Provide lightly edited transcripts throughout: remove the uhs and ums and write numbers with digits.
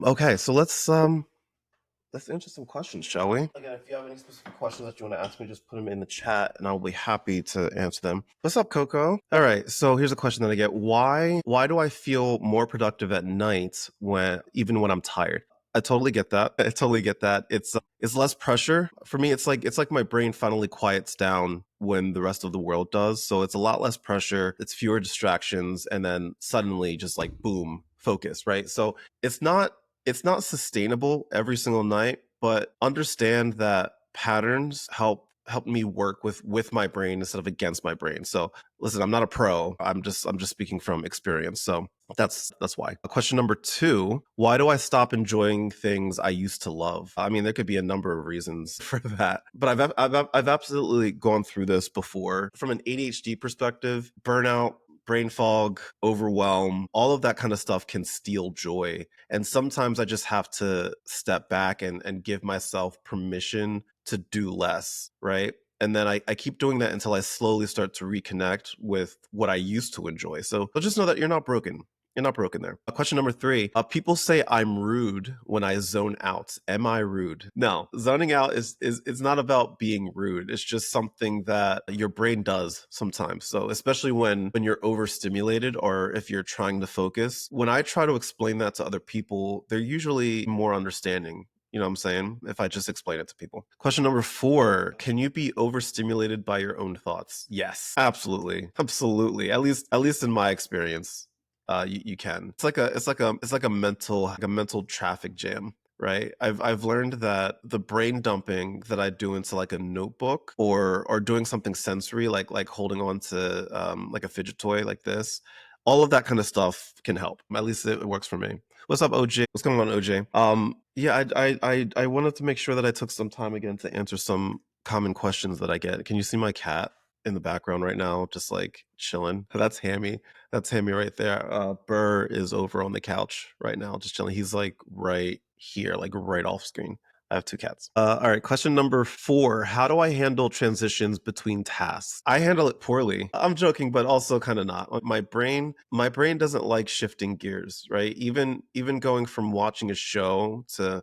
Okay, so let's answer some questions, shall we? Again, if you have any specific questions that you want to ask me, just put them in the chat and I'll be happy to answer them. What's up, Coco? All right, so here's a question that I get. Why do I feel more productive at night even when I'm tired? I totally get that. I totally get that. It's less pressure. For me, it's like my brain finally quiets down when the rest of the world does. So it's a lot less pressure, it's fewer distractions, and then suddenly just like boom, focus, right? So it's not it's not sustainable every single night, but understand that patterns help me work with my brain instead of against my brain. So listen, I'm not a pro. I'm just speaking from experience. So that's why. Question number 2, why do I stop enjoying things I used to love? I mean, there could be a number of reasons for that, but I've absolutely gone through this before. From an ADHD perspective, burnout, brain fog, overwhelm, all of that kind of stuff can steal joy. And sometimes I just have to step back and give myself permission to do less, right? And then I keep doing that until I slowly start to reconnect with what I used to enjoy. So just know that you're not broken. You're not broken there. Question number 3. People say I'm rude when I zone out. Am I rude? No, zoning out is it's not about being rude. It's just something that your brain does sometimes. So especially when you're overstimulated or if you're trying to focus, when I try to explain that to other people, they're usually more understanding. You know what I'm saying? If I just explain it to people. Question number 4, can you be overstimulated by your own thoughts? Yes, absolutely. Absolutely. At least in my experience. You can. It's like a mental traffic jam, right? I've learned that the brain dumping that I do into like a notebook or doing something sensory like holding on to like a fidget toy like this, all of that kind of stuff can help. At least it works for me. What's up, OJ? What's going on, OJ? Yeah, I wanted to make sure that I took some time again to answer some common questions that I get. Can you see my cat in the background right now, just like chilling? That's Hammy. That's Hammy right there. Burr is over on the couch right now, just chilling. He's like right here, like right off screen. I have 2 cats. All right, question number 4. How do I handle transitions between tasks? I handle it poorly. I'm joking, but also kind of not. My brain doesn't like shifting gears, right? Even going from watching a show to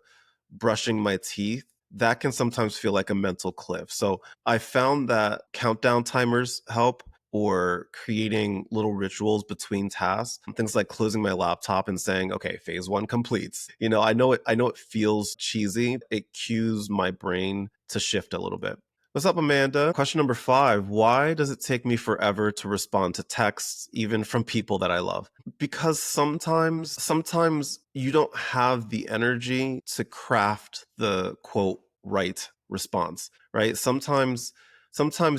brushing my teeth, that can sometimes feel like a mental cliff. So I found that countdown timers help, or creating little rituals between tasks. Things like closing my laptop and saying, okay, phase 1 completes. I know it feels cheesy. It cues my brain to shift a little bit. What's up, Amanda? Question number 5. Why does it take me forever to respond to texts, even from people that I love? Because sometimes you don't have the energy to craft the quote right response, right? Sometimes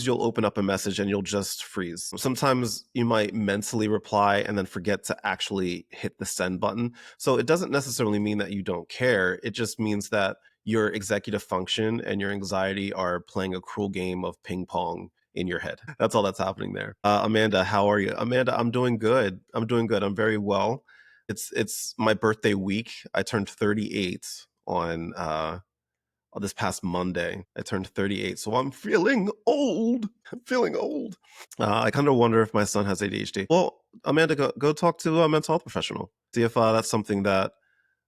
you'll open up a message and you'll just freeze. Sometimes you might mentally reply and then forget to actually hit the send button. So it doesn't necessarily mean that you don't care. It just means that your executive function and your anxiety are playing a cruel game of ping pong in your head. That's all that's happening there. Amanda, how are you? Amanda, I'm doing good. I'm doing good. I'm very well. It's my birthday week. I turned 38 on this past Monday. I turned 38, so I'm feeling old. I'm feeling old. I kind of wonder if my son has ADHD. Well, Amanda, go talk to a mental health professional. See if that's something that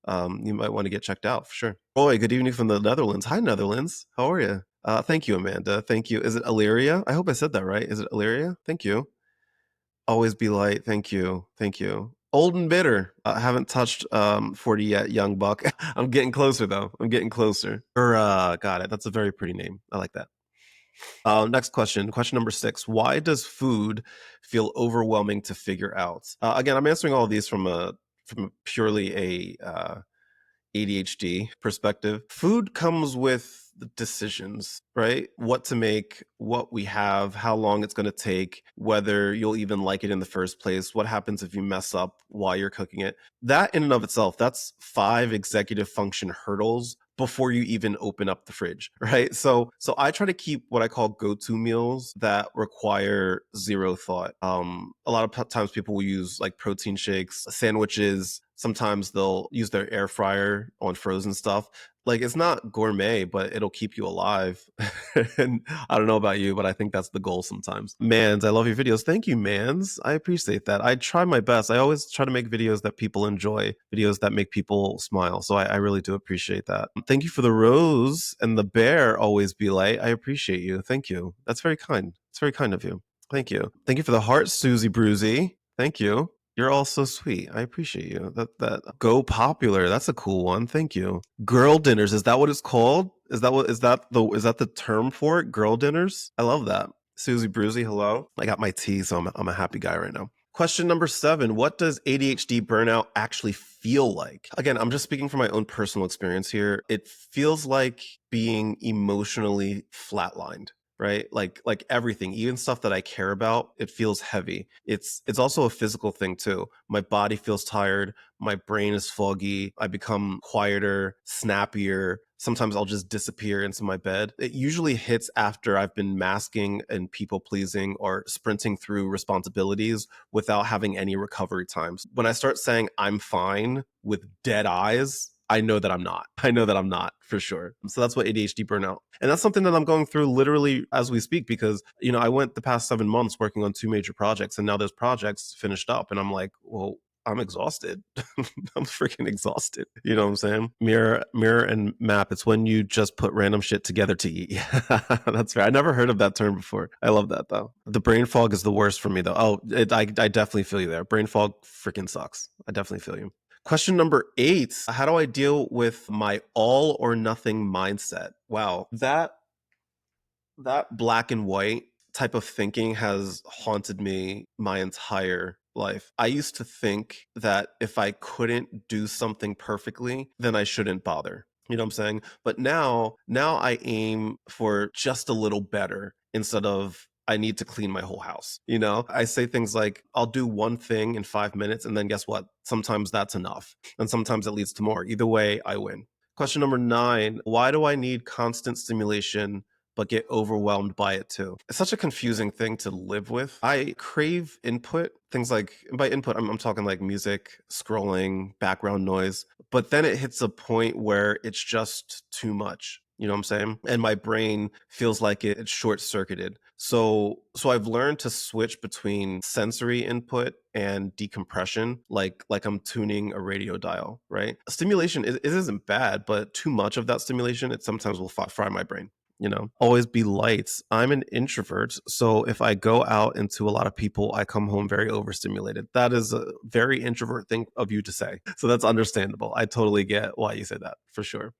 you might want to get checked out for sure. Roy, good evening from the Netherlands. Hi, Netherlands. How are you? Thank you, Amanda. Thank you. Is it Illyria? I hope I said that right. Is it Illyria? Thank you. Always be light. Thank you. Thank you. Old and bitter. I haven't touched 40 yet, young buck. I'm getting closer though. I'm getting closer. Got it. That's a very pretty name. I like that. Next question. Question number 6. Why does food feel overwhelming to figure out? Again, I'm answering all of these from purely a ADHD perspective. Food comes with the decisions, right? What to make, what we have, how long it's going to take, whether you'll even like it in the first place, what happens if you mess up while you're cooking it. That in and of itself, that's 5 executive function hurdles before you even open up the fridge, right? So I try to keep what I call go-to meals that require zero thought. A lot of times people will use like protein shakes, sandwiches, Sometimes they'll use their air fryer on frozen stuff. Like, it's not gourmet, but it'll keep you alive. And I don't know about you, but I think that's the goal sometimes. Mans, I love your videos. Thank you, Mans. I appreciate that. I try my best. I always try to make videos that people enjoy, videos that make people smile. So I really do appreciate that. Thank you for the rose and the bear. Always be light. I appreciate you. Thank you. That's very kind. It's very kind of you. Thank you. Thank you for the heart, Susie Bruzy. Thank you. You're all so sweet. I appreciate you. That go popular. That's a cool one. Thank you. Girl dinners. Is that what it's called? Is that the term for it? Girl dinners? I love that. Susie Bruzy, hello. I got my tea, so I'm a happy guy right now. Question number 7. What does ADHD burnout actually feel like? Again, I'm just speaking from my own personal experience here. It feels like being emotionally flatlined, right? Like everything, even stuff that I care about, it feels heavy. It's also a physical thing too. My body feels tired, my brain is foggy, I become quieter, snappier. Sometimes I'll just disappear into my bed. It usually hits after I've been masking and people pleasing or sprinting through responsibilities without having any recovery times. When I start saying I'm fine with dead eyes, I know that I'm not. I know that I'm not for sure. So that's what ADHD burnout. And that's something that I'm going through literally as we speak, because, I went the past 7 months working on 2 major projects, and now those projects finished up and I'm like, well, I'm exhausted. I'm freaking exhausted. You know what I'm saying? Mirror and map. It's when you just put random shit together to eat. That's fair. I never heard of that term before. I love that though. The brain fog is the worst for me though. Oh, I definitely feel you there. Brain fog freaking sucks. I definitely feel you. Question number 8. How do I deal with my all or nothing mindset? Wow. That black and white type of thinking has haunted me my entire life. I used to think that if I couldn't do something perfectly, then I shouldn't bother. You know what I'm saying? But now I aim for just a little better instead of I need to clean my whole house. I say things like I'll do one thing in 5 minutes, and then guess what? Sometimes that's enough. And sometimes it leads to more. Either way, I win. Question number 9. Why do I need constant stimulation but get overwhelmed by it too? It's such a confusing thing to live with. I crave input, things like, by input, I'm talking like music, scrolling, background noise, but then it hits a point where it's just too much. You know what I'm saying? And my brain feels like it's short circuited. So I've learned to switch between sensory input and decompression, like I'm tuning a radio dial, right? Stimulation, it isn't bad, but too much of that stimulation, it sometimes will fry my brain. Always be lights. I'm an introvert, so if I go out into a lot of people, I come home very overstimulated. That is a very introvert thing of you to say. So that's understandable. I totally get why you say that, for sure.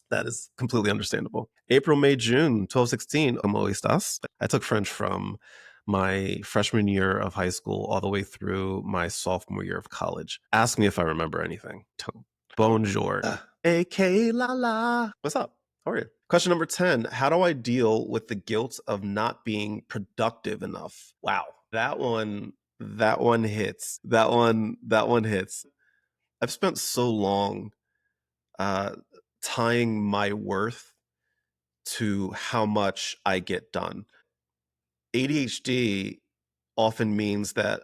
That is completely understandable. April, May, June, 1216. ¿Cómo estás? I took French from my freshman year of high school all the way through my sophomore year of college. Ask me if I remember anything. Bonjour. A.K. La La. What's up? How are you? Question number 10. How do I deal with the guilt of not being productive enough? Wow. That one hits. That one hits. I've spent so long tying my worth to how much I get done. ADHD often means that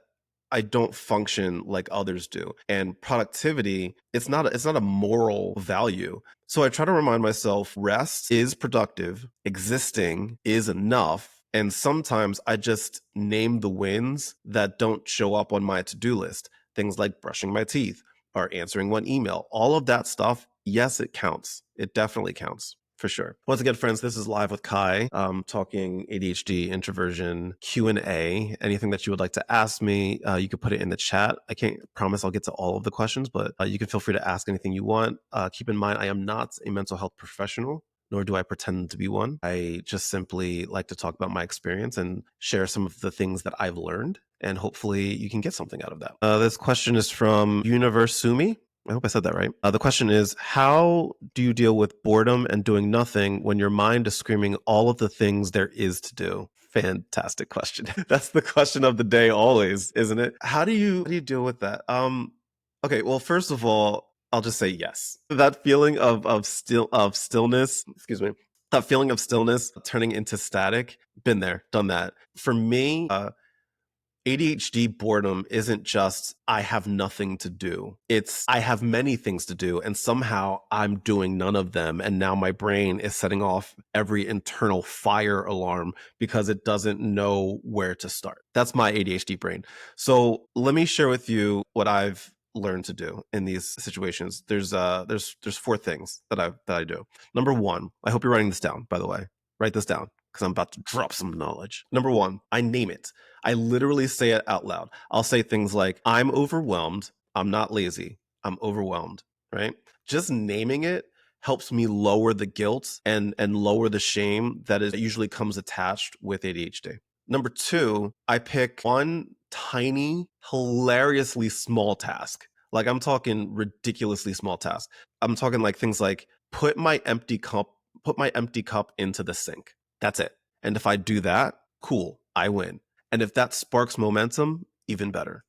I don't function like others do. And productivity, it's not a moral value. So I try to remind myself rest is productive, existing is enough. And sometimes I just name the wins that don't show up on my to-do list. Things like brushing my teeth or answering one email. All of that stuff, yes, it counts. It definitely counts. For sure. Once again, friends, this is Live with Kai, talking ADHD, introversion, Q&A. Anything that you would like to ask me, you could put it in the chat. I can't promise I'll get to all of the questions, but you can feel free to ask anything you want. Keep in mind, I am not a mental health professional, nor do I pretend to be one. I just simply like to talk about my experience and share some of the things that I've learned, and hopefully you can get something out of that. This question is from Universumi. I hope I said that right. The question is, how do you deal with boredom and doing nothing when your mind is screaming all of the things there is to do? Fantastic question. That's the question of the day always, isn't it? How do you deal with that? Okay, well, first of all, I'll just say yes. That feeling of stillness, excuse me, that feeling of stillness turning into static, been there, done that. For me, ADHD boredom isn't just I have nothing to do. It's I have many things to do and somehow I'm doing none of them. And now my brain is setting off every internal fire alarm because it doesn't know where to start. That's my ADHD brain. So let me share with you what I've learned to do in these situations. There's four things that I do. Number one, I hope you're writing this down, by the way. Write this down because I'm about to drop some knowledge. Number one, I name it. I literally say it out loud. I'll say things like, I'm overwhelmed. I'm not lazy. I'm overwhelmed, right? Just naming it helps me lower the guilt and lower the shame that usually comes attached with ADHD. Number two, I pick one tiny, hilariously small task. Like I'm talking ridiculously small task. I'm talking like things like put my empty cup into the sink. That's it. And if I do that, cool, I win. And if that sparks momentum, even better,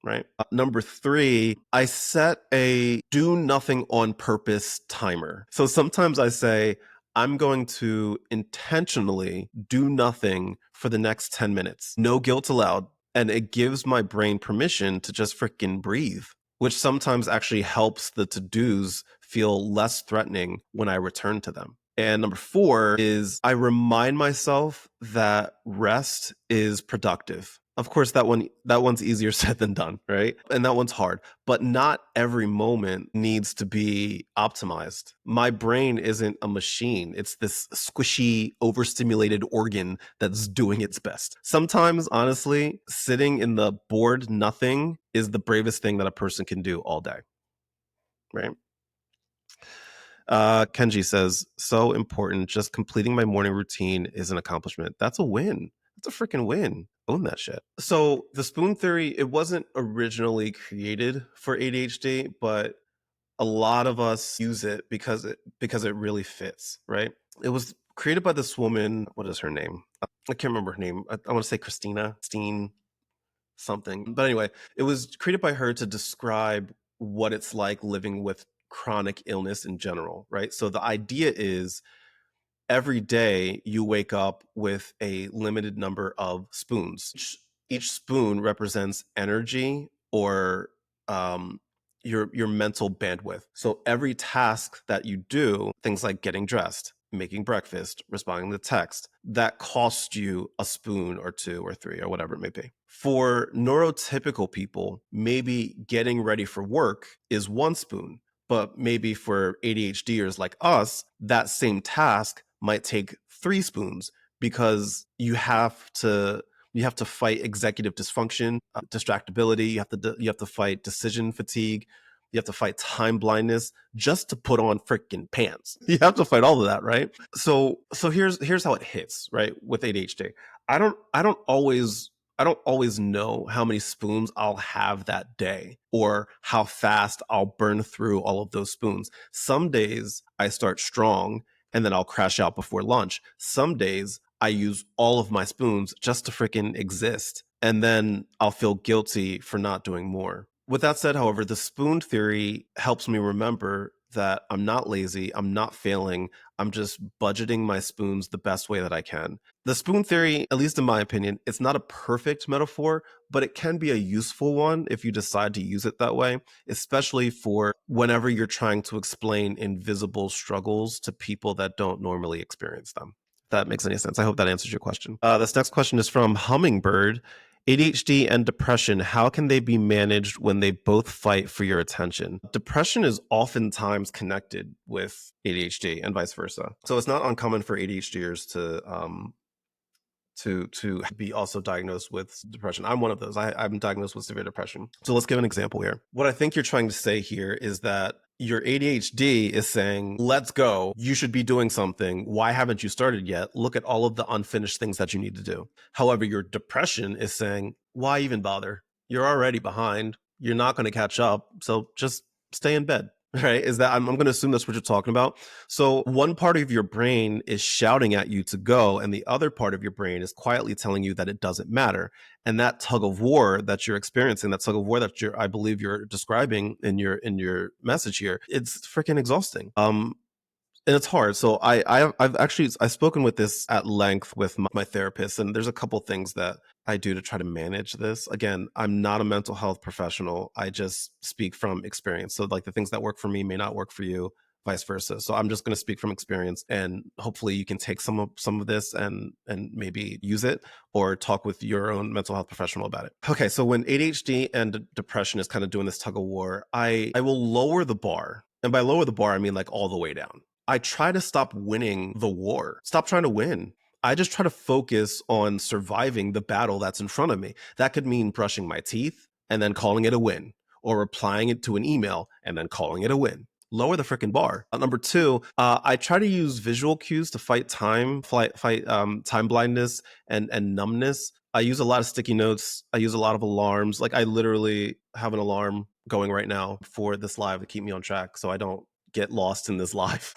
right? Number three, I set a do nothing on purpose timer. So sometimes I say, I'm going to intentionally do nothing for the next 10 minutes. No guilt allowed. And it gives my brain permission to just freaking breathe, which sometimes actually helps the to-dos feel less threatening when I return to them. And number four is I remind myself that rest is productive. Of course, that one's easier said than done, right? And that one's hard, but not every moment needs to be optimized. My brain isn't a machine. It's this squishy, overstimulated organ that's doing its best. Sometimes, honestly, sitting in the bored nothing is the bravest thing that a person can do all day, right? Kenji says, so important. Just completing my morning routine is an accomplishment. That's a win. That's a freaking win. Own that shit. So the spoon theory, it wasn't originally created for ADHD, but a lot of us use it because it really fits, right? It was created by this woman. What is her name? I can't remember her name. I want to say Christina Steen something. But anyway, it was created by her to describe what it's like living with chronic illness in general, right? So the idea is every day you wake up with a limited number of spoons. Each spoon represents energy or your mental bandwidth. So every task that you do, things like getting dressed, making breakfast, responding to text, that costs you a spoon or two or three or whatever it may be. For neurotypical people, maybe getting ready for work is one spoon, but maybe for ADHDers like us, that same task might take 3 spoons because you have to fight executive dysfunction, distractibility. You have to fight decision fatigue. You have to fight time blindness just to put on freaking pants. You have to fight all of that, right? So here's how it hits, right? With ADHD, I don't always know how many spoons I'll have that day or how fast I'll burn through all of those spoons. Some days I start strong and then I'll crash out before lunch. Some days I use all of my spoons just to freaking exist. And then I'll feel guilty for not doing more. With that said, however, the spoon theory helps me remember that I'm not lazy, I'm not failing, I'm just budgeting my spoons the best way that I can. The spoon theory, at least in my opinion, it's not a perfect metaphor, but it can be a useful one if you decide to use it that way, especially for whenever you're trying to explain invisible struggles to people that don't normally experience them. If that makes any sense. I hope that answers your question. This next question is from Hummingbird. ADHD and depression, how can they be managed when they both fight for your attention? Depression is oftentimes connected with ADHD and vice versa. So it's not uncommon for ADHDers to be also diagnosed with depression. I'm one of those. I'm diagnosed with severe depression. So let's give an example here. What I think you're trying to say here is that your ADHD is saying, let's go. You should be doing something. Why haven't you started yet? Look at all of the unfinished things that you need to do. However, your depression is saying, why even bother? You're already behind. You're not going to catch up. So just stay in bed. Right? Is that I'm going to assume that's what you're talking about. So one part of your brain is shouting at you to go, and the other part of your brain is quietly telling you that it doesn't matter. And that tug of war that you're experiencing, that tug of war that I believe you're describing in your message here, it's freaking exhausting. and it's hard. So I've spoken with this at length with my therapist, and there's a couple things that I do to try to manage this. Again, I'm not a mental health professional. I just speak from experience. So like the things that work for me may not work for you, vice versa. So I'm just going to speak from experience, and hopefully you can take some of this and maybe use it or talk with your own mental health professional about it. Okay, so when ADHD and depression is kind of doing this tug of war, I will lower the bar. And by lower the bar, I mean like all the way down. I try to stop winning the war. Stop trying to win. I just try to focus on surviving the battle that's in front of me. That could mean brushing my teeth and then calling it a win, or replying it to an email and then calling it a win. Lower the freaking bar. Number two, I try to use visual cues to fight time blindness and numbness. I use a lot of sticky notes. I use a lot of alarms. Like I literally have an alarm going right now for this live to keep me on track, so I don't get lost in this live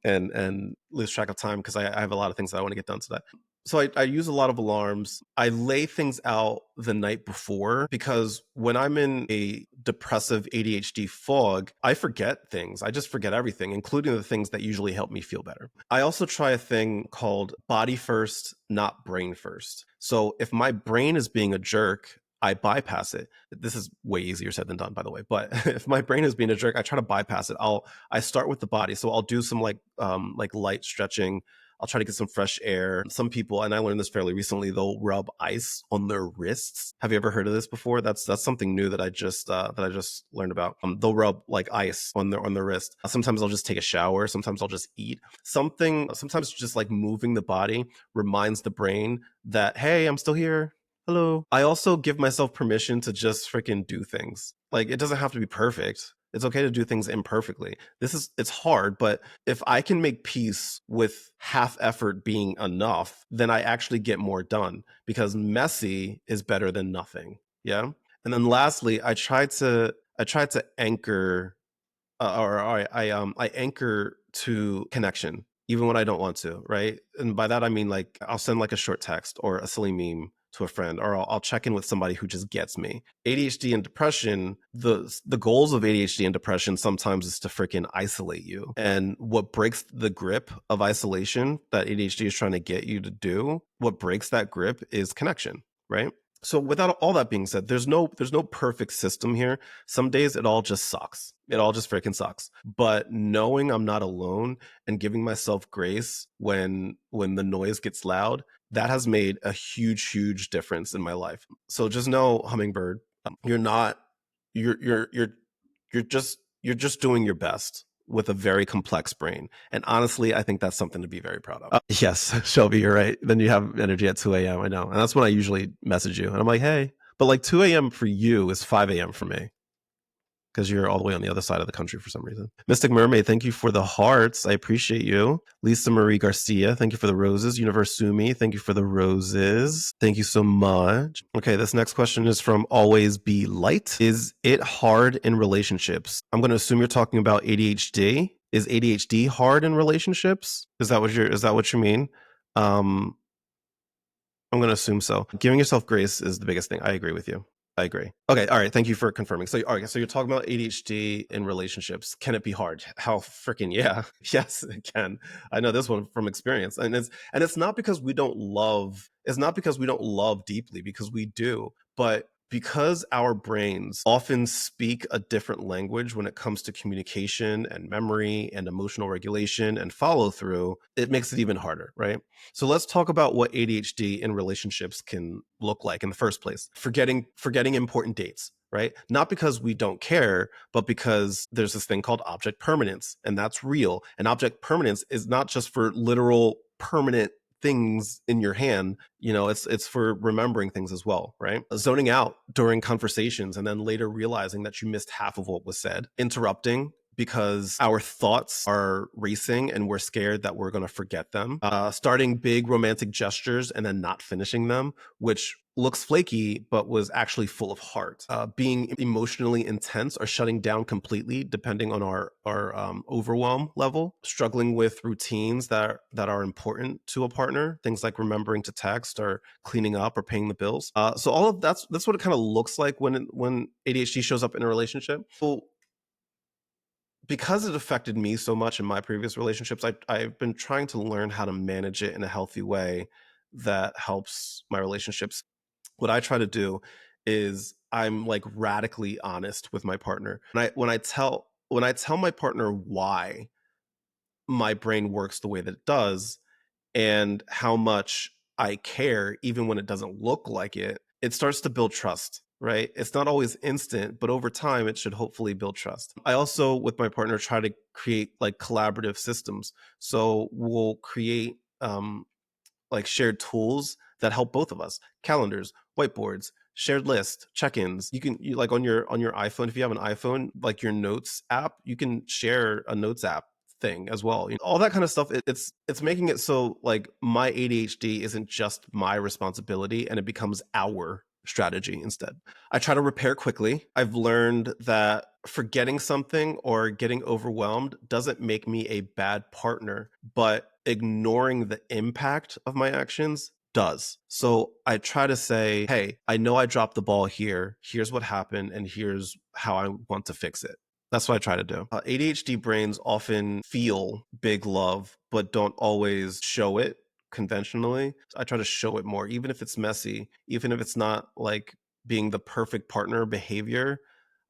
and lose track of time, because I have a lot of things that I want to get done today. So I use a lot of alarms. I lay things out the night before, because when I'm in a depressive ADHD fog, I forget things. I just forget everything, including the things that usually help me feel better. I also try a thing called body first, not brain first. So if my brain is being a jerk, I bypass it. This is way easier said than done, by the way. But if my brain is being a jerk, I try to bypass it. I start with the body. So I'll do some like light stretching. I'll try to get some fresh air. Some people, and I learned this fairly recently, they'll rub ice on their wrists. Have you ever heard of this before? That's something new that I just learned about. They'll rub like ice on their wrist. Sometimes I'll just take a shower. Sometimes I'll just eat something. Sometimes just like moving the body reminds the brain that, hey, I'm still here. Hello. I also give myself permission to just freaking do things. Like it doesn't have to be perfect. It's okay to do things imperfectly. It's hard, but if I can make peace with half effort being enough, then I actually get more done, because messy is better than nothing. Yeah. And then lastly, I tried to anchor I anchor to connection even when I don't want to, right? And by that I mean like I'll send like a short text or a silly meme to a friend, or I'll check in with somebody who just gets me. ADHD and depression, the goals of ADHD and depression sometimes is to freaking isolate you. And what breaks the grip of isolation that ADHD is trying to get you to do, what breaks that grip is connection, right? So without all that being said, there's no perfect system here. Some days it all just sucks. It all just freaking sucks. But knowing I'm not alone and giving myself grace when the noise gets loud, that has made a huge difference in my life. So just know, Hummingbird, you're not you're just doing your best with a very complex brain. And honestly, I think that's something to be very proud of. Yes, Shelby, you're right. Then you have energy at 2 a.m. I know. And that's when I usually message you. And I'm like, hey, but like 2 a.m. for you is 5 a.m. for me, because you're all the way on the other side of the country for some reason. Mystic Mermaid, thank you for the hearts. I appreciate you. Lisa Marie Garcia, thank you for the roses. Universe Sumi, thank you for the roses. Thank you so much. Okay, this next question is from Always Be Light. Is it hard in relationships? I'm going to assume you're talking about ADHD. Is ADHD hard in relationships? Is that what you mean? I'm going to assume so. Giving yourself grace is the biggest thing. I agree with you. I agree. Okay. All right. Thank you for confirming. So, all right. So you're talking about ADHD in relationships. Can it be hard? How freaking yeah. Yes, it can. I know this one from experience. And it's not because we don't love, it's not because we don't love deeply, because we do, but because our brains often speak a different language when it comes to communication and memory and emotional regulation and follow through, it makes it even harder, right? So let's talk about what ADHD in relationships can look like in the first place. Forgetting important dates, right? Not because we don't care, but because there's this thing called object permanence, and that's real. And object permanence is not just for literal permanent things in your hand. It's for remembering things as well, right? Zoning out during conversations and then later realizing that you missed half of what was said. Interrupting because our thoughts are racing and we're scared that we're going to forget them. Starting big romantic gestures and then not finishing them, which looks flaky but was actually full of heart. Being emotionally intense or shutting down completely depending on our overwhelm level. Struggling with routines that are important to a partner, things like remembering to text or cleaning up or paying the bills. So all of that's what it kind of looks like when ADHD shows up in a relationship. So because it affected me so much in my previous relationships, I've been trying to learn how to manage it in a healthy way that helps my relationships. What I try to do is I'm like radically honest with my partner. When I tell my partner why my brain works the way that it does and how much I care, even when it doesn't look like it, it starts to build trust, right? It's not always instant, but over time, it should hopefully build trust. I also, with my partner, try to create like collaborative systems. So we'll create like shared tools that help both of us: calendars, whiteboards, shared list, check-ins. You like on your iPhone, if you have an iPhone, like your notes app, you can share a notes app thing as well. All that kind of stuff. It's making it so like my ADHD isn't just my responsibility, and it becomes our strategy instead. I try to repair quickly. I've learned that forgetting something or getting overwhelmed doesn't make me a bad partner, but ignoring the impact of my actions does. So I try to say, hey, I know I dropped the ball here. Here's what happened, and here's how I want to fix it. That's what I try to do. ADHD brains often feel big love, but don't always show it conventionally. I try to show it more, even if it's messy, even if it's not like being the perfect partner behavior.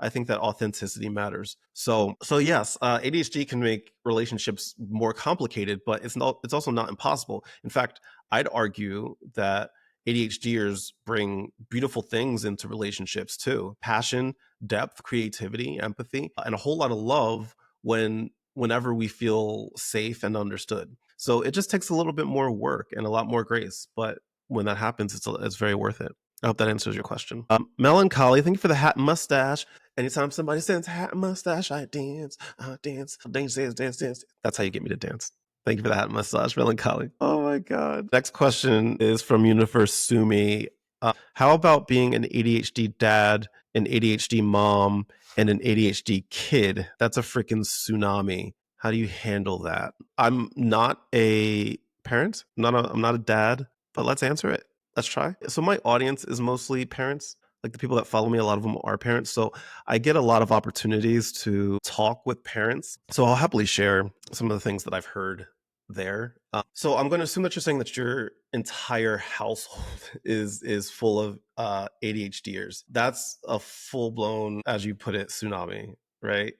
I think that authenticity matters. So yes, ADHD can make relationships more complicated, but it's also not impossible. In fact, I'd argue that ADHDers bring beautiful things into relationships too: passion, depth, creativity, empathy, and a whole lot of love whenever we feel safe and understood. So it just takes a little bit more work and a lot more grace, but when that happens, it's very worth it. I hope that answers your question. Melancholy, thank you for the hat and mustache. Anytime somebody says hat and mustache, I dance, dance. That's how you get me to dance. Thank you for the hat and mustache, Melancholy. Oh my God. Next question is from Universe Sumi. How about being an ADHD dad, an ADHD mom, and an ADHD kid? That's a freaking tsunami. How do you handle that? I'm not a parent. I'm not a dad, but let's answer it. Let's try. So my audience is mostly parents. Like the people that follow me, a lot of them are parents. So I get a lot of opportunities to talk with parents. So I'll happily share some of the things that I've heard there. So I'm going to assume that you're saying that your entire household is full of ADHDers. That's a full blown, as you put it, tsunami, right?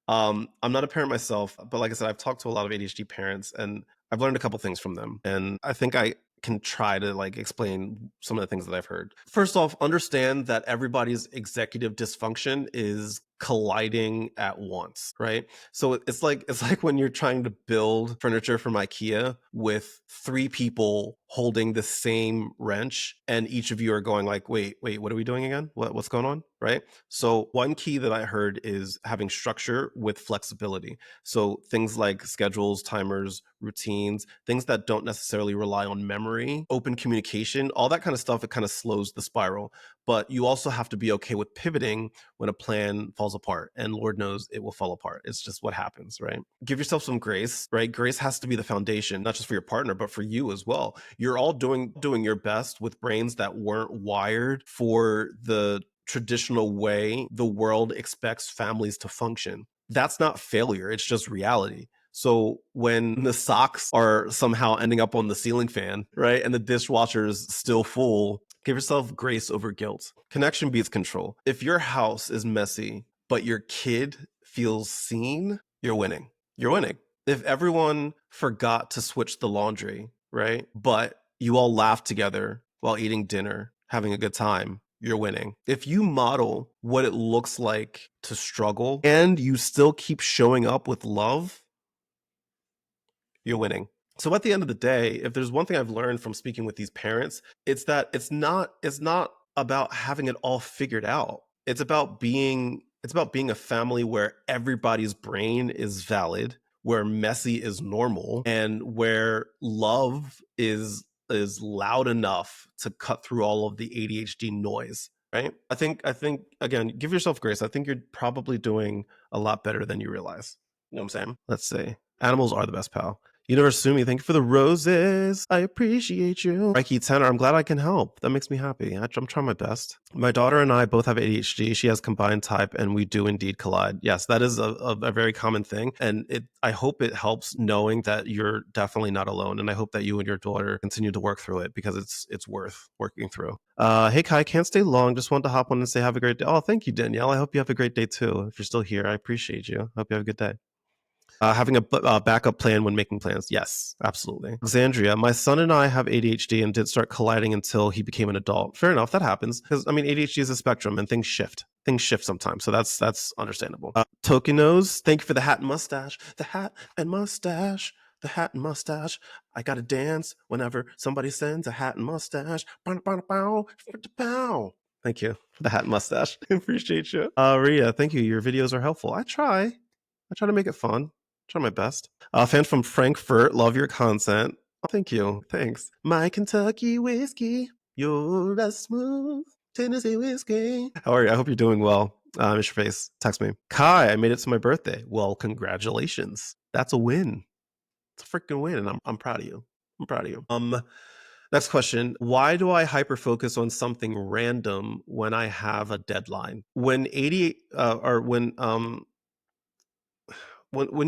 I'm not a parent myself, but like I said, I've talked to a lot of ADHD parents, and I've learned a couple things from them, and I think I can try to like explain some of the things that I've heard. First off, understand that everybody's executive dysfunction is colliding at once, right? So it's like when you're trying to build furniture from IKEA with three people holding the same wrench, and each of you are going like, wait, what are we doing again? What's going on? Right? So one key that I heard is having structure with flexibility. So things like schedules, timers, routines, things that don't necessarily rely on memory, open communication, all that kind of stuff, it kind of slows the spiral. But you also have to be okay with pivoting when a plan falls apart, and Lord knows it will fall apart. It's just what happens, right? Give yourself some grace, right? Grace has to be the foundation, not just for your partner, but for you as well. You're all doing your best with brains that weren't wired for the traditional way the world expects families to function. That's not failure, it's just reality. So when the socks are somehow ending up on the ceiling fan, right, and the dishwasher's still full, give yourself grace over guilt. Connection beats control. If your house is messy, but your kid feels seen, you're winning. You're winning. If everyone forgot to switch the laundry, right, but you all laughed together while eating dinner, having a good time, you're winning. If you model what it looks like to struggle and you still keep showing up with love, you're winning. So at the end of the day, if there's one thing I've learned from speaking with these parents, it's that it's not about having it all figured out. It's about being a family where everybody's brain is valid, where messy is normal, and where love is loud enough to cut through all of the ADHD noise, right? I think again, give yourself grace. I think you're probably doing a lot better than you realize. You know what I'm saying? Let's see. Animals are the best pal. Universe Sumi, thank you for the roses. I appreciate you. Reiki Tenor, I'm glad I can help. That makes me happy. I'm trying my best. My daughter and I both have ADHD. She has combined type, and we do indeed collide. Yes, that is a very common thing. And I hope it helps knowing that you're definitely not alone. And I hope that you and your daughter continue to work through it because it's worth working through. Hey, Kai, can't stay long. Just wanted to hop on and say have a great day. Oh, thank you, Danielle. I hope you have a great day too. If you're still here, I appreciate you. Hope you have a good day. Having a backup plan when making plans. Yes, absolutely. Alexandria, my son and I have ADHD and didn't start colliding until he became an adult. Fair enough, that happens. Because, I mean, ADHD is a spectrum and things shift. Things shift sometimes, so that's understandable. Tokinos, thank you for the hat and mustache. The hat and mustache. The hat and mustache. I gotta dance whenever somebody sends a hat and mustache. Thank you for the hat and mustache. Appreciate you. Ria, thank you. Your videos are helpful. I try to make it fun. Try my best. Fan from Frankfurt, love your content. Oh, thank you. Thanks. My Kentucky whiskey, you're as smooth Tennessee whiskey. How are you? I hope you're doing well. Miss your face. Text me. Kai, I made it to my birthday. Well, congratulations. That's a win. It's a freaking win, and I'm proud of you. I'm proud of you. Next question. Why do I hyper focus on something random when I have a deadline? When 88 or when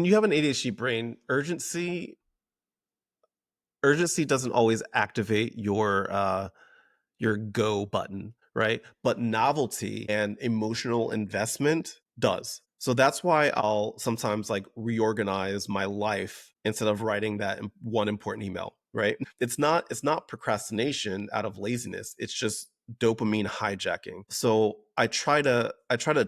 you have an ADHD brain, urgency doesn't always activate your go button, right? But novelty and emotional investment does. So that's why I'll sometimes like reorganize my life instead of writing that one important email, right? It's not procrastination out of laziness. It's just dopamine hijacking. So I try to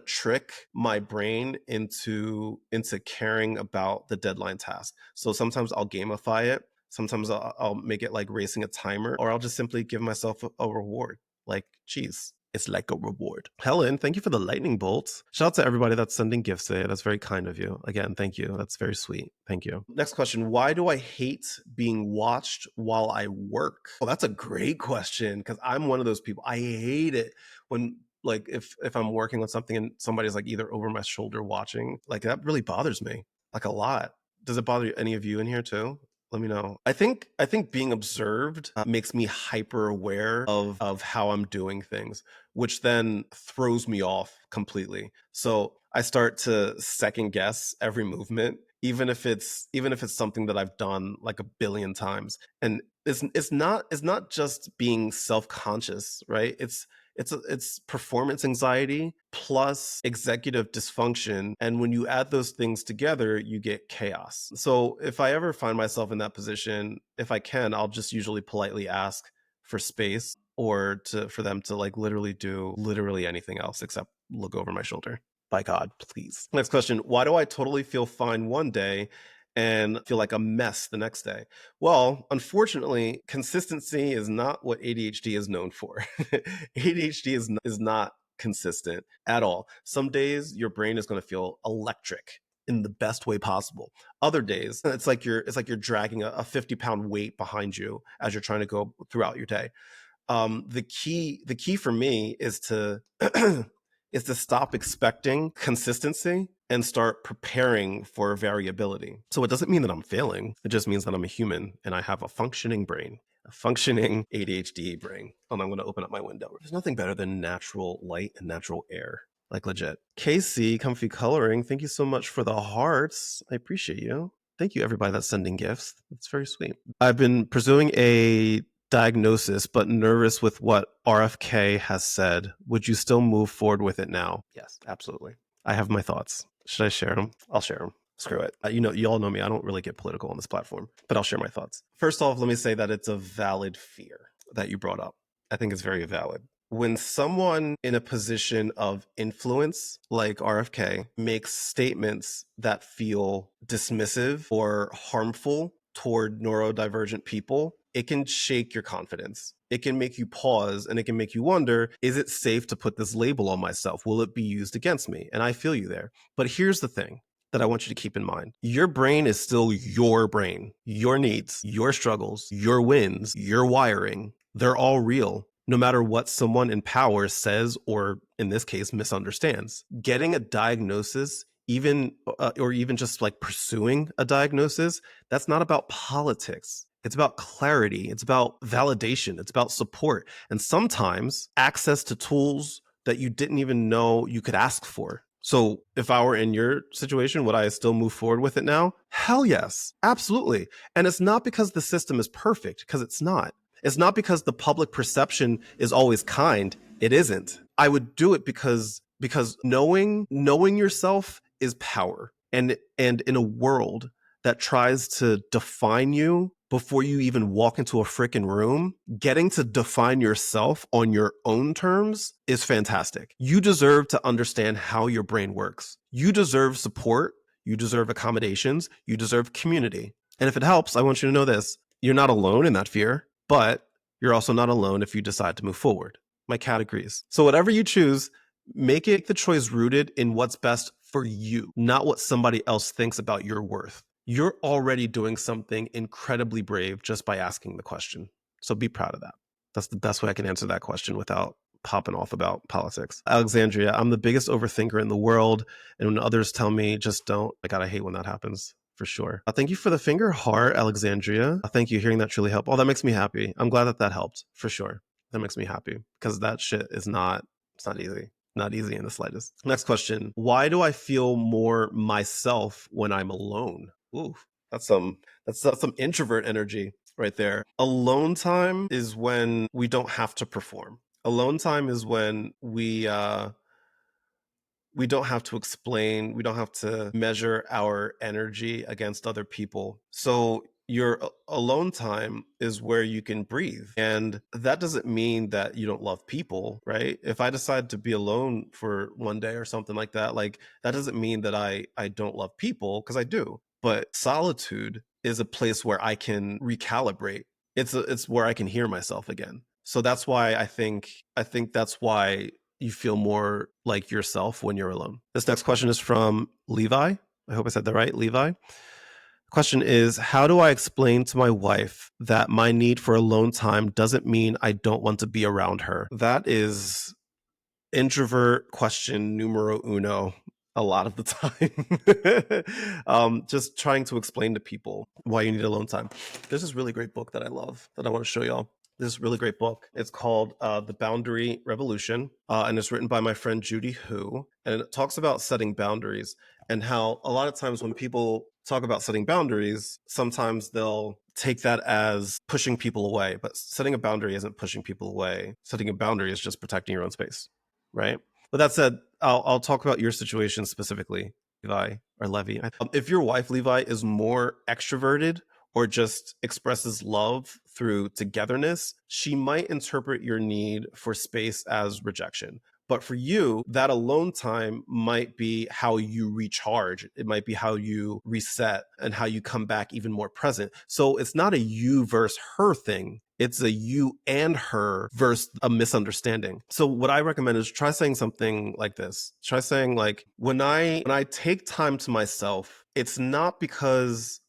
trick my brain into caring about the deadline task. So sometimes I'll gamify it. Sometimes I'll make it like racing a timer, or I'll just simply give myself a reward. Like, geez, it's like a reward. Helen, thank you for the lightning bolts. Shout out to everybody that's sending gifts today. That's very kind of you. Again, thank you. That's very sweet. Thank you. Next question. Why do I hate being watched while I work? Well, that's a great question because I'm one of those people. I hate it when like if I'm working on something and somebody's like either over my shoulder watching, like that really bothers me like a lot. Does it bother any of you in here too? Let me know. I think being observed makes me hyper aware of how I'm doing things, which then throws me off completely. So I start to second guess every movement, even if it's something that I've done like a billion times. And it's not just being self-conscious, right? It's performance anxiety plus executive dysfunction. And when you add those things together, you get chaos. So if I ever find myself in that position, if I can, I'll just usually politely ask for space or for them to like literally do literally anything else except look over my shoulder. By God, please. Next question. Why do I totally feel fine one day and feel like a mess the next day? Well, unfortunately, consistency is not what ADHD is known for. ADHD is not consistent at all. Some days your brain is going to feel electric in the best way possible. Other days, it's like you're dragging a 50-pound weight behind you as you're trying to go throughout your day. The key for me is to is to stop expecting consistency and start preparing for variability. So it doesn't mean that I'm failing. It just means that I'm a human and I have a functioning brain, a functioning ADHD brain. And I'm going to open up my window. There's nothing better than natural light and natural air. Like legit. Casey, Comfy Coloring, thank you so much for the hearts. I appreciate you. Thank you, everybody that's sending gifts. That's very sweet. I've been pursuing a diagnosis, but nervous with what RFK has said. Would you still move forward with it now? Yes, absolutely. I have my thoughts. Should I share them? I'll share them. Screw it. You all know me. I don't really get political on this platform, but I'll share my thoughts. First off, let me say that it's a valid fear that you brought up. I think it's very valid. When someone in a position of influence, like RFK, makes statements that feel dismissive or harmful toward neurodivergent people, it can shake your confidence. It can make you pause and it can make you wonder, is it safe to put this label on myself? Will it be used against me? And I feel you there. But here's the thing that I want you to keep in mind. Your brain is still your brain. Your needs, your struggles, your wins, your wiring, they're all real, no matter what someone in power says or, in this case, misunderstands. Getting a diagnosis, even or even just like pursuing a diagnosis, that's not about politics. It's about clarity. It's about validation. It's about support. And sometimes access to tools that you didn't even know you could ask for. So if I were in your situation, would I still move forward with it now? Hell yes, absolutely. And it's not because the system is perfect, because it's not. It's not because the public perception is always kind. It isn't. I would do it because knowing yourself is power. And in a world that tries to define you before you even walk into a freaking room, getting to define yourself on your own terms is fantastic. You deserve to understand how your brain works. You deserve support. You deserve accommodations. You deserve community. And if it helps, I want you to know this. You're not alone in that fear, but you're also not alone if you decide to move forward. My cat agrees. So whatever you choose, make it the choice rooted in what's best for you, not what somebody else thinks about your worth. You're already doing something incredibly brave just by asking the question. So be proud of that. That's the best way I can answer that question without popping off about politics. Alexandria, I'm the biggest overthinker in the world. And when others tell me just don't, I hate when that happens. For sure. Thank you for the finger heart, Alexandria. Thank you. Hearing that truly helped. Oh, that makes me happy. I'm glad that helped. For sure. That makes me happy because that shit is not easy. Not easy in the slightest. Next question. Why do I feel more myself when I'm alone? Ooh, that's some introvert energy right there. Alone time is when we don't have to perform. Alone time is when we don't have to explain, we don't have to measure our energy against other people. So your alone time is where you can breathe. And that doesn't mean that you don't love people, right? If I decide to be alone for one day or something like that, that doesn't mean that I don't love people, because I do. But solitude is a place where I can recalibrate. It's where I can hear myself again. So that's why I think that's why you feel more like yourself when you're alone. This next question is from Levi. I hope I said that right, Levi. Question is, how do I explain to my wife that my need for alone time doesn't mean I don't want to be around her? That is introvert question numero uno a lot of the time. Just trying to explain to people why you need alone time. There's this really great book that I love that I want to show y'all. This really great book. It's called The Boundary Revolution, and it's written by my friend Judy Hu, and it talks about setting boundaries and how a lot of times when people talk about setting boundaries, sometimes they'll take that as pushing people away, but setting a boundary isn't pushing people away. Setting a boundary is just protecting your own space, right? But that said, I'll talk about your situation specifically, Levi or Levy. If your wife, Levi, is more extroverted or just expresses love through togetherness, she might interpret your need for space as rejection. But for you, that alone time might be how you recharge. It might be how you reset and how you come back even more present. So it's not a you versus her thing. It's a you and her versus a misunderstanding. So what I recommend is try saying something like this. Try saying when I take time to myself, it's not because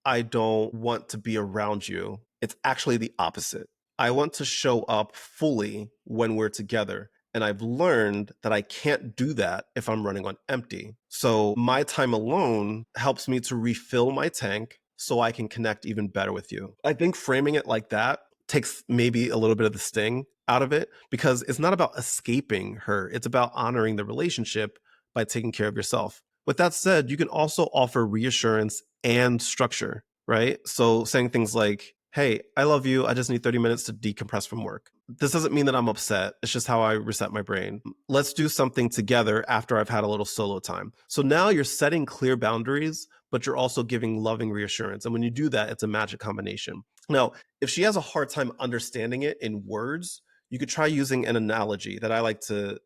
I don't want to be around you. It's actually the opposite. I want to show up fully when we're together. And I've learned that I can't do that if I'm running on empty. So my time alone helps me to refill my tank so I can connect even better with you. I think framing it like that takes maybe a little bit of the sting out of it, because it's not about escaping her. It's about honoring the relationship by taking care of yourself. With that said, you can also offer reassurance and structure, right? So saying things like, hey, I love you. I just need 30 minutes to decompress from work. This doesn't mean that I'm upset. It's just how I reset my brain. Let's do something together after I've had a little solo time. So now you're setting clear boundaries, but you're also giving loving reassurance. And when you do that, it's a magic combination. Now, if she has a hard time understanding it in words, you could try using an analogy that I like to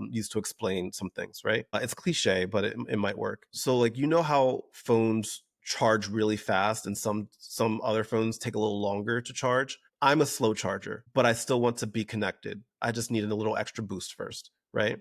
use to explain some things, right? It's cliche, but it might work. So how phones charge really fast and some other phones take a little longer to charge. I'm a slow charger, but I still want to be connected. I just needed a little extra boost first, right?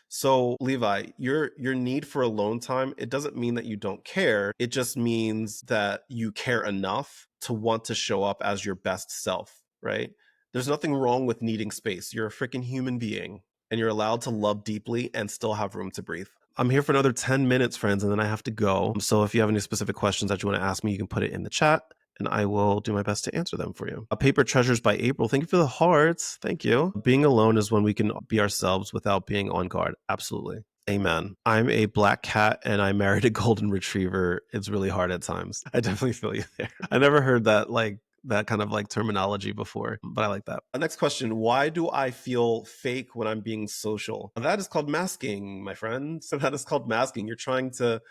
So Levi, your need for alone time, it doesn't mean that you don't care. It just means that you care enough to want to show up as your best self, right? There's nothing wrong with needing space. You're a freaking human being and you're allowed to love deeply and still have room to breathe. I'm here for another 10 minutes, friends, and then I have to go. So if you have any specific questions that you want to ask me, you can put it in the chat and I will do my best to answer them for you. Paper Treasures by April. Thank you for the hearts. Thank you. Being alone is when we can be ourselves without being on guard. Absolutely. Amen. I'm a black cat and I married a golden retriever. It's really hard at times. I definitely feel you there. I never heard that kind of like terminology before, but I like that. Next question. Why do I feel fake when I'm being social? That is called masking, my friend. So that is called masking. You're trying to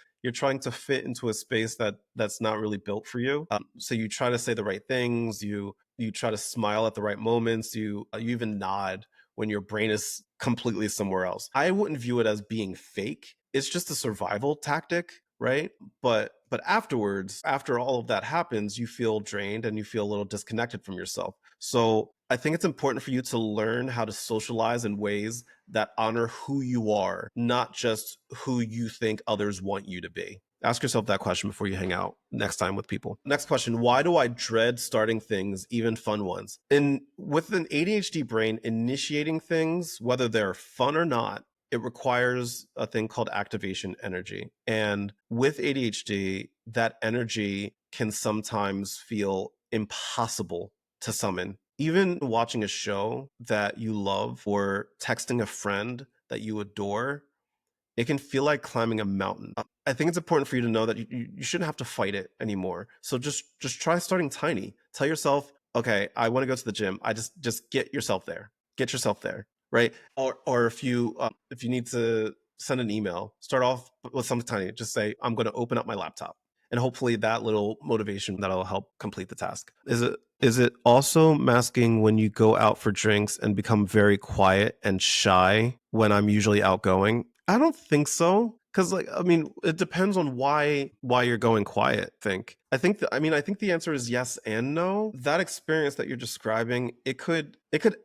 fit into a space that's not really built for you. So you try to say the right things. You try to smile at the right moments. You even nod when your brain is completely somewhere else. I wouldn't view it as being fake. It's just a survival tactic, right? But afterwards, after all of that happens, you feel drained and you feel a little disconnected from yourself. So I think it's important for you to learn how to socialize in ways that honor who you are, not just who you think others want you to be. Ask yourself that question before you hang out next time with people. Next question. Why do I dread starting things, even fun ones? And with an ADHD brain, initiating things, whether they're fun or not, it requires a thing called activation energy. And with ADHD, that energy can sometimes feel impossible to summon. Even watching a show that you love or texting a friend that you adore, it can feel like climbing a mountain. I think it's important for you to know that you shouldn't have to fight it anymore. So just try starting tiny. Tell yourself, okay, I want to go to the gym. I just get yourself there. Get yourself there, right? Or if you need to send an email, start off with something tiny. Just say, I'm going to open up my laptop, and hopefully that little motivation that'll help complete the task. Is it also masking when you go out for drinks and become very quiet and shy when I'm usually outgoing? I don't think so. Cause like, I mean, it depends on why you're going quiet, I think the answer is yes and no. That experience that you're describing, it could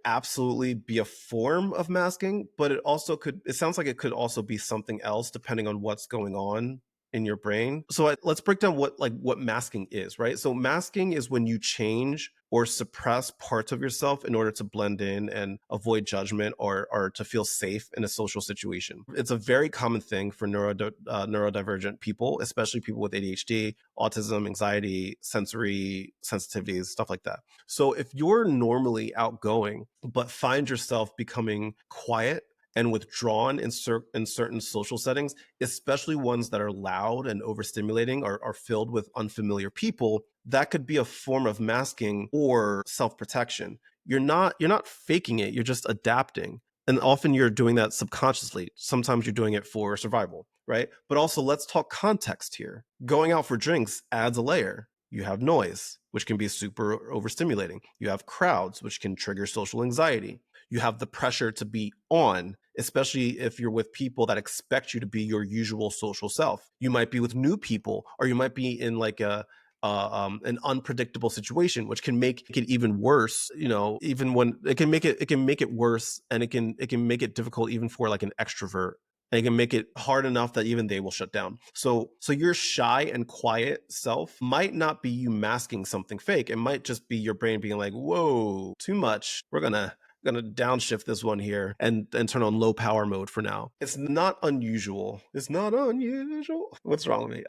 absolutely be a form of masking, but it sounds like it could also be something else depending on what's going on in your brain. So let's break down what masking is, right? So masking is when you change or suppress parts of yourself in order to blend in and avoid judgment or to feel safe in a social situation. It's a very common thing for neurodivergent people, especially people with ADHD, autism, anxiety, sensory sensitivities, stuff like that. So if you're normally outgoing but find yourself becoming quiet and withdrawn in certain social settings, especially ones that are loud and overstimulating or are filled with unfamiliar people, that could be a form of masking or self-protection. You're not faking it, you're just adapting. And often you're doing that subconsciously. Sometimes you're doing it for survival, right? But also, let's talk context here. Going out for drinks adds a layer. You have noise, which can be super overstimulating. You have crowds, which can trigger social anxiety. You have the pressure to be on, especially if you're with people that expect you to be your usual social self. You might be with new people, or you might be in like an unpredictable situation, which can make it even worse. You know, even when it can make it worse, and it can make it difficult even for like an extrovert. And it can make it hard enough that even they will shut down. So your shy and quiet self might not be you masking something fake. It might just be your brain being like, whoa, too much. We're gonna downshift this one here and turn on low power mode for now. It's not unusual. It's not unusual. What's wrong with me?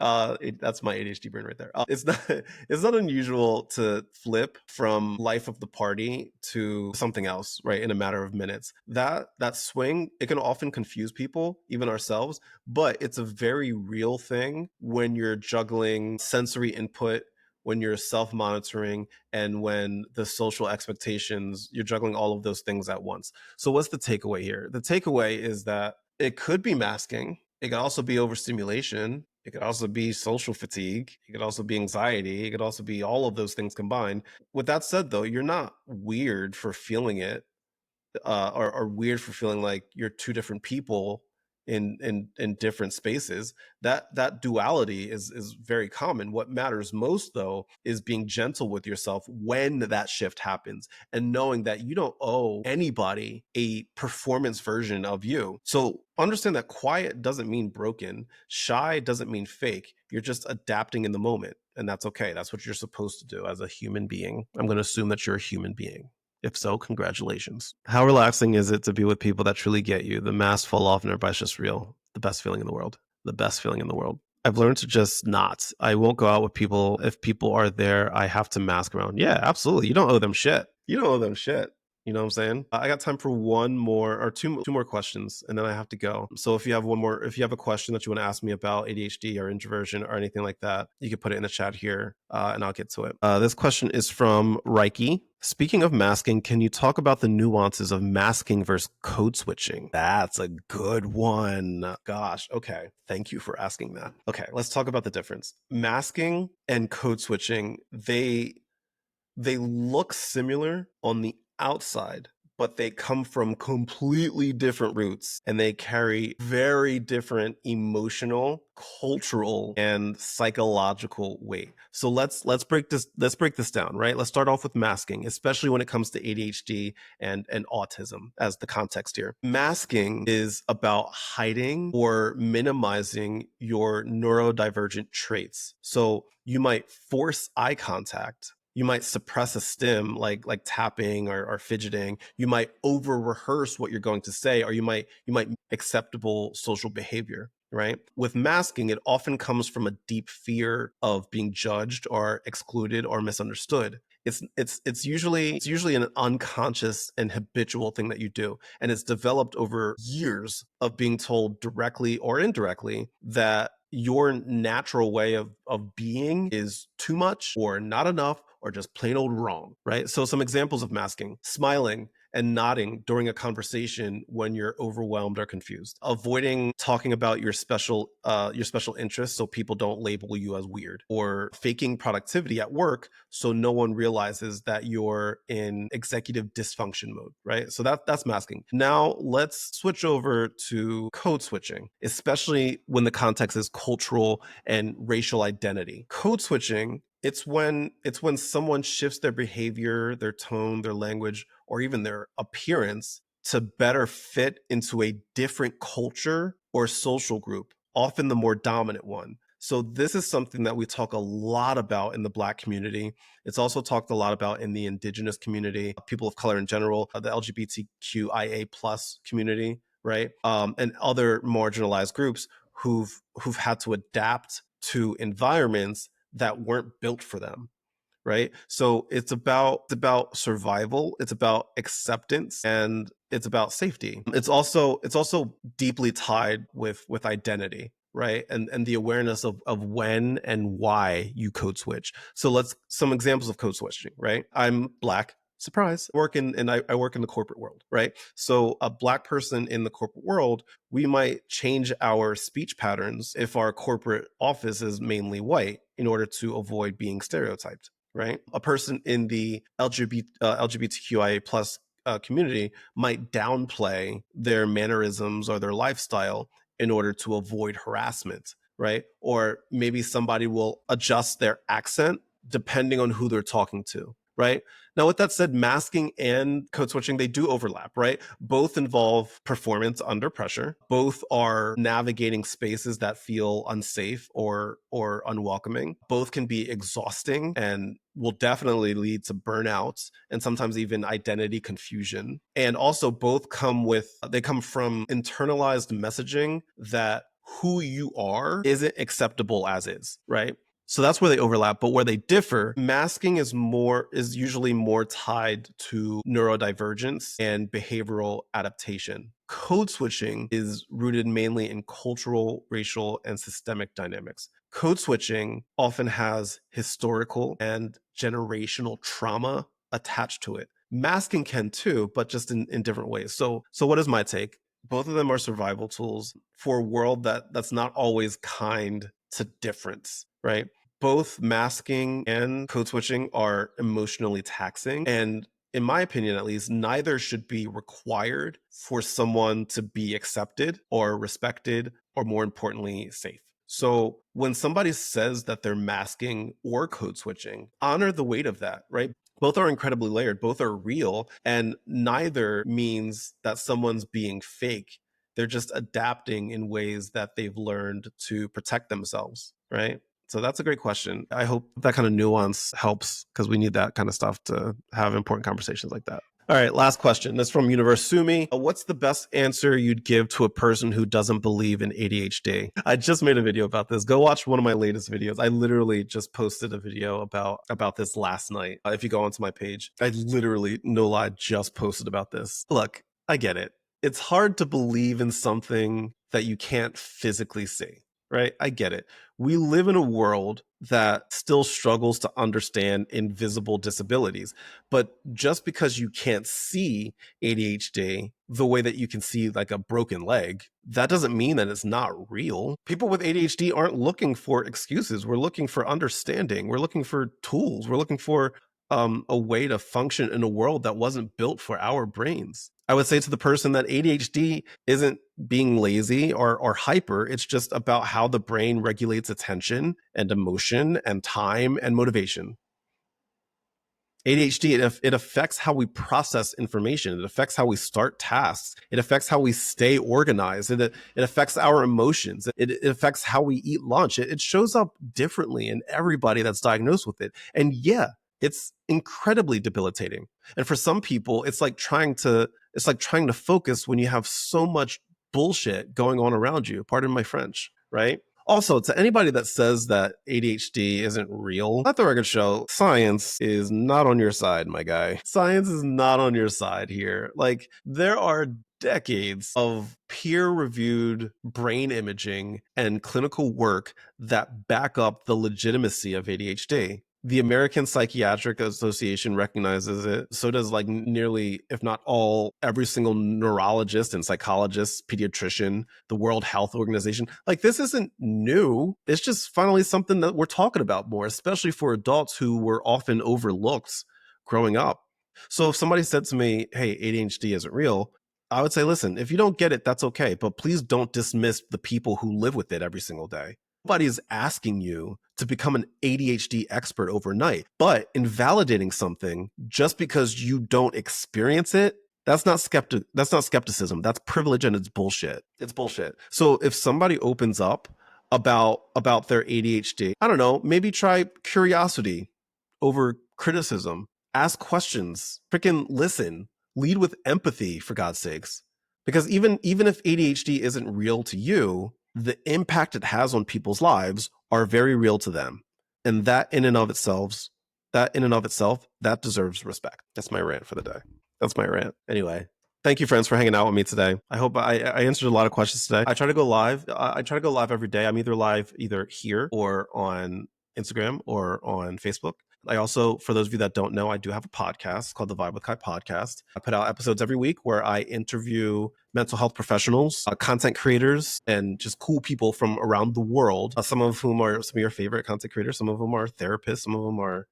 That's my ADHD brain right there. It's not unusual to flip from life of the party to something else, right, in a matter of minutes. That swing, it can often confuse people, even ourselves, but it's a very real thing when you're juggling sensory input, when you're self-monitoring, and when the social expectations, you're juggling all of those things at once. So what's the takeaway here? The takeaway is that it could be masking. It could also be overstimulation. It could also be social fatigue. It could also be anxiety. It could also be all of those things combined. With that said, though, you're not weird for feeling it, or weird for feeling like you're two different people in different spaces. That duality is very common. What matters most, though, is being gentle with yourself when that shift happens, and knowing that you don't owe anybody a performance version of you. So understand that quiet doesn't mean broken, shy doesn't mean fake. You're just adapting in the moment, and that's okay. That's what you're supposed to do as a human being. I'm going to assume that you're a human being. If so, congratulations. How relaxing is it to be with people that truly get you? The masks fall off and everybody's just real. the best feeling in the world. The best feeling in the world. I've learned to just not. I won't go out with people. If people are there, I have to mask around. Yeah, absolutely. You don't owe them shit. You don't owe them shit. You know what I'm saying? I got time for one more or two more questions, and then I have to go. So if you have if you have a question that you want to ask me about ADHD or introversion or anything like that, you can put it in the chat here, and I'll get to it. This question is from Reiki. Speaking of masking, can you talk about the nuances of masking versus code switching? That's a good one. Gosh, okay. Thank you for asking that. Okay, let's talk about the difference. Masking and code switching, they look similar on the outside, but they come from completely different roots and they carry very different emotional, cultural, and psychological weight. So let's break this down, right? Let's start off with masking, especially when it comes to ADHD and autism as the context here. Masking is about hiding or minimizing your neurodivergent traits. So you might force eye contact, you might suppress a stim like tapping or fidgeting. You might over rehearse what you're going to say, or you might acceptable social behavior. Right. With masking, it often comes from a deep fear of being judged or excluded or misunderstood. It's usually an unconscious and habitual thing that you do, and it's developed over years of being told directly or indirectly that your natural way of being is too much or not enough or just plain old wrong, right? So some examples of masking: smiling and nodding during a conversation when you're overwhelmed or confused, avoiding talking about your special interests so people don't label you as weird, or faking productivity at work so no one realizes that you're in executive dysfunction mode, right? So that's masking. Now let's switch over to code switching, especially when the context is cultural and racial identity. Code switching, it's when someone shifts their behavior, their tone, their language, or even their appearance to better fit into a different culture or social group, often the more dominant one. So this is something that we talk a lot about in the Black community. It's also talked a lot about in the Indigenous community, people of color in general, the LGBTQIA plus community, right? And other marginalized groups who've had to adapt to environments that weren't built for them, right? So it's about survival, it's about acceptance, and it's about safety. It's also deeply tied with identity, right? And the awareness of when and why you code switch. So let's some examples of code switching, right? I'm Black. Surprise. I work in the corporate world, right? So a Black person in the corporate world, we might change our speech patterns if our corporate office is mainly white in order to avoid being stereotyped, right? A person in the LGBTQIA plus community might downplay their mannerisms or their lifestyle in order to avoid harassment, right? Or maybe somebody will adjust their accent depending on who they're talking to, right? Now, with that said, masking and code switching, they do overlap, right? Both involve performance under pressure. Both are navigating spaces that feel unsafe or unwelcoming. Both can be exhausting and will definitely lead to burnout and sometimes even identity confusion. And also both come from internalized messaging that who you are isn't acceptable as is, right? So that's where they overlap. But where they differ, masking is usually more tied to neurodivergence and behavioral adaptation. Code switching is rooted mainly in cultural, racial, and systemic dynamics. Code switching often has historical and generational trauma attached to it. Masking can too, but just in different ways. So what is my take? Both of them are survival tools for a world that's not always kind to difference, right? Both masking and code switching are emotionally taxing. And in my opinion, at least, neither should be required for someone to be accepted or respected, or more importantly, safe. So when somebody says that they're masking or code switching, honor the weight of that, right? Both are incredibly layered, both are real, and neither means that someone's being fake. They're just adapting in ways that they've learned to protect themselves, right? So that's a great question. I hope that kind of nuance helps, because we need that kind of stuff to have important conversations like that. All right, last question. That's from Universe Sumi. What's the best answer you'd give to a person who doesn't believe in ADHD? I just made a video about this. Go watch one of my latest videos. I literally just posted a video about this last night. If you go onto my page, I literally, no lie, just posted about this. Look, I get it. It's hard to believe in something that you can't physically see, right? I get it. We live in a world that still struggles to understand invisible disabilities. But just because you can't see ADHD the way that you can see like a broken leg, that doesn't mean that it's not real. People with ADHD aren't looking for excuses. We're looking for understanding. We're looking for tools. We're looking for a way to function in a world that wasn't built for our brains. I would say to the person that ADHD isn't being lazy or hyper. It's just about how the brain regulates attention and emotion and time and motivation. ADHD, it affects how we process information. It affects how we start tasks. It affects how we stay organized. It affects our emotions. It affects how we eat lunch. It shows up differently in everybody that's diagnosed with it. And yeah, it's incredibly debilitating. And for some people, it's like trying to focus when you have so much bullshit going on around you. Pardon my French, right? Also, to anybody that says that ADHD isn't real, let the record show science is not on your side, my guy. Science is not on your side here. Like, there are decades of peer-reviewed brain imaging and clinical work that back up the legitimacy of ADHD. The American Psychiatric Association recognizes it. So does like nearly, if not all, every single neurologist and psychologist, pediatrician, the World Health Organization. Like, this isn't new. It's just finally something that we're talking about more, especially for adults who were often overlooked growing up. So if somebody said to me, hey, ADHD isn't real, I would say, listen, if you don't get it, that's okay. But please don't dismiss the people who live with it every single day. Nobody is asking you to become an ADHD expert overnight, but invalidating something just because you don't experience it, that's not skepticism. That's privilege, and it's bullshit. It's bullshit. So if somebody opens up about their ADHD, I don't know, maybe try curiosity over criticism. Ask questions. Freaking listen. Lead with empathy, for God's sakes. Because even if ADHD isn't real to you, the impact it has on people's lives are very real to them. And that in and of itself, that deserves respect. That's my rant for the day. That's my rant. Anyway, thank you, friends, for hanging out with me today. I hope I answered a lot of questions today. I try to go live. I try to go live every day. I'm either live here or on Instagram or on Facebook. I also, for those of you that don't know, I do have a podcast called the Vibe with Kai podcast. I put out episodes every week where I interview mental health professionals, content creators, and just cool people from around the world. Some of whom are some of your favorite content creators. Some of them are therapists. Some of them are,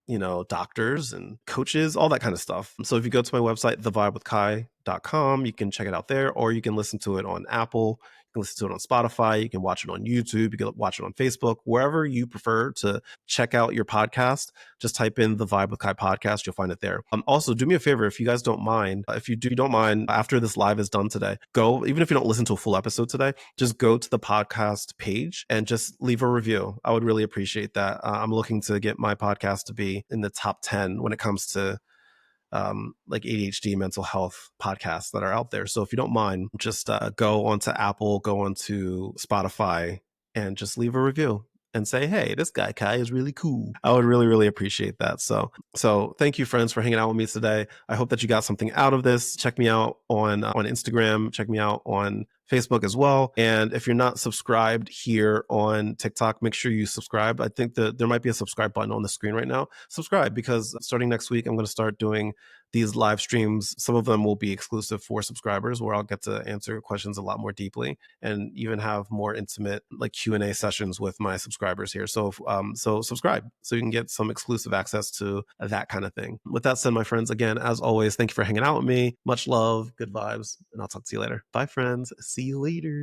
doctors and coaches, all that kind of stuff. So if you go to my website, thevibewithkai.com, you can check it out there, or you can listen to it on Apple. You can listen to it on Spotify. You can watch it on YouTube. You can watch it on Facebook, wherever you prefer to check out your podcast. Just type in the Vibe with Kai podcast. You'll find it there. Also, do me a favor, if you guys don't mind, if you don't mind, after this live is done today, go, even if you don't listen to a full episode today, just go to the podcast page and just leave a review. I would really appreciate that. I'm looking to get my podcast to be in the top 10 when it comes to like ADHD mental health podcasts that are out there. So if you don't mind, just go onto Apple, go onto Spotify, and just leave a review and say, hey, this guy Kai is really cool. I would really, really appreciate that. So thank you, friends, for hanging out with me today. I hope that you got something out of this. Check me out on Instagram. Check me out on Facebook as well. And if you're not subscribed here on TikTok, make sure you subscribe. I think that there might be a subscribe button on the screen right now. Subscribe, because starting next week, I'm going to start doing these live streams. Some of them will be exclusive for subscribers, where I'll get to answer questions a lot more deeply and even have more intimate like Q&A sessions with my subscribers here. So so subscribe so you can get some exclusive access to that kind of thing. With that said, my friends, again, as always, thank you for hanging out with me. Much love, good vibes, and I'll talk to you later. Bye, friends. See you later.